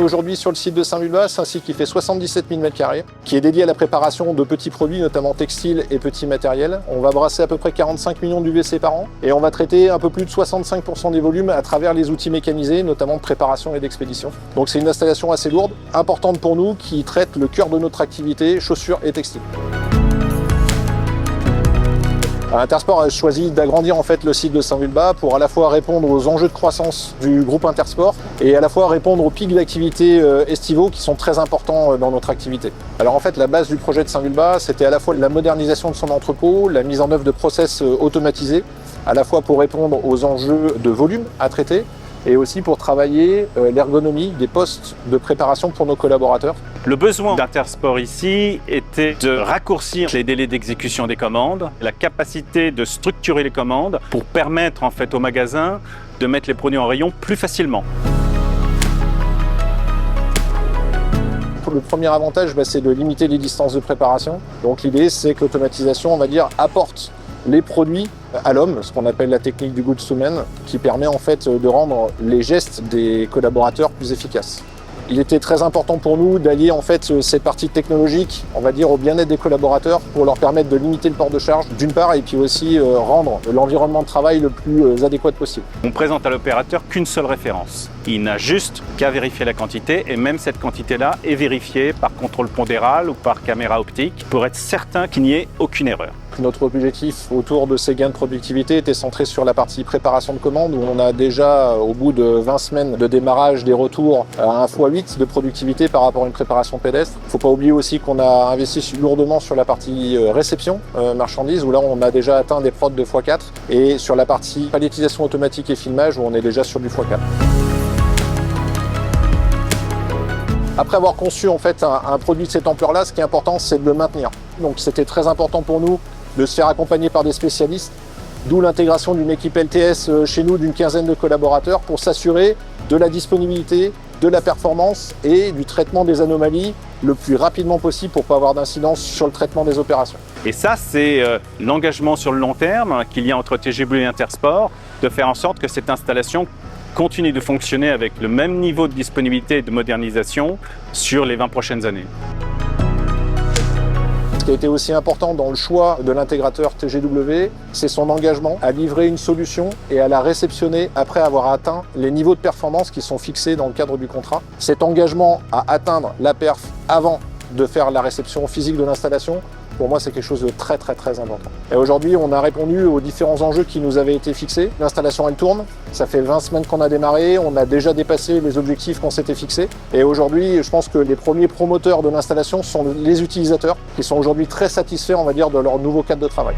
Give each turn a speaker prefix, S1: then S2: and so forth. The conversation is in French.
S1: aujourd'hui sur le site de Saint-Vulbas, c'est un site qui fait 77 000 m², qui est dédié à la préparation de petits produits, notamment textiles et petits matériels. On va brasser à peu près 45 millions d'UVC par an et on va traiter un peu plus de 65% des volumes à travers les outils mécanisés, notamment de préparation et d'expédition. Donc c'est une installation assez lourde, importante pour nous, qui traite le cœur de notre activité, chaussures et textiles. Intersport a choisi d'agrandir en fait le site de Saint-Vulbas pour à la fois répondre aux enjeux de croissance du groupe Intersport et à la fois répondre aux pics d'activité estivaux qui sont très importants dans notre activité. Alors en fait, la base du projet de Saint-Vulbas, c'était à la fois la modernisation de son entrepôt, la mise en œuvre de process automatisés, à la fois pour répondre aux enjeux de volume à traiter et aussi pour travailler l'ergonomie des postes de préparation pour nos collaborateurs.
S2: Le besoin d'Intersport ici était de raccourcir les délais d'exécution des commandes, la capacité de structurer les commandes pour permettre en fait au magasin de mettre les produits en rayon plus facilement.
S1: Le premier avantage, c'est de limiter les distances de préparation. Donc l'idée, c'est que l'automatisation, on va dire, apporte les produits à l'homme, ce qu'on appelle la technique du goods to man, qui permet en fait de rendre les gestes des collaborateurs plus efficaces. Il était très important pour nous d'allier en fait cette partie technologique, on va dire, au bien-être des collaborateurs pour leur permettre de limiter le port de charge d'une part et puis aussi rendre l'environnement de travail le plus adéquat possible.
S2: On présente à l'opérateur qu'une seule référence. Il n'a juste qu'à vérifier la quantité et même cette quantité-là est vérifiée par contrôle pondéral ou par caméra optique pour être certain qu'il n'y ait aucune erreur.
S1: Notre objectif autour de ces gains de productivité était centré sur la partie préparation de commandes où on a déjà, au bout de 20 semaines de démarrage, des retours à 1 x 8 de productivité par rapport à une préparation pédestre. Il ne faut pas oublier aussi qu'on a investi lourdement sur la partie réception marchandises où là on a déjà atteint des prods de x4 et sur la partie palettisation automatique et filmage où on est déjà sur du x4. Après avoir conçu en fait un produit de cette ampleur-là, ce qui est important, c'est de le maintenir. Donc c'était très important pour nous de se faire accompagner par des spécialistes, d'où l'intégration d'une équipe LTS chez nous d'une quinzaine de collaborateurs pour s'assurer de la disponibilité, de la performance et du traitement des anomalies le plus rapidement possible pour ne pas avoir d'incidence sur le traitement des opérations.
S2: Et ça, c'est l'engagement sur le long terme qu'il y a entre TGW et Intersport, de faire en sorte que cette installation continue de fonctionner avec le même niveau de disponibilité et de modernisation sur les 20 prochaines années.
S1: Ce qui a été aussi important dans le choix de l'intégrateur TGW, c'est son engagement à livrer une solution et à la réceptionner après avoir atteint les niveaux de performance qui sont fixés dans le cadre du contrat. Cet engagement à atteindre la perf avant de faire la réception physique de l'installation, pour moi, c'est quelque chose de très important. Et aujourd'hui, on a répondu aux différents enjeux qui nous avaient été fixés. L'installation, elle tourne. Ça fait 20 semaines qu'on a démarré. On a déjà dépassé les objectifs qu'on s'était fixés. Et aujourd'hui, je pense que les premiers promoteurs de l'installation sont les utilisateurs qui sont aujourd'hui très satisfaits, on va dire, de leur nouveau cadre de travail.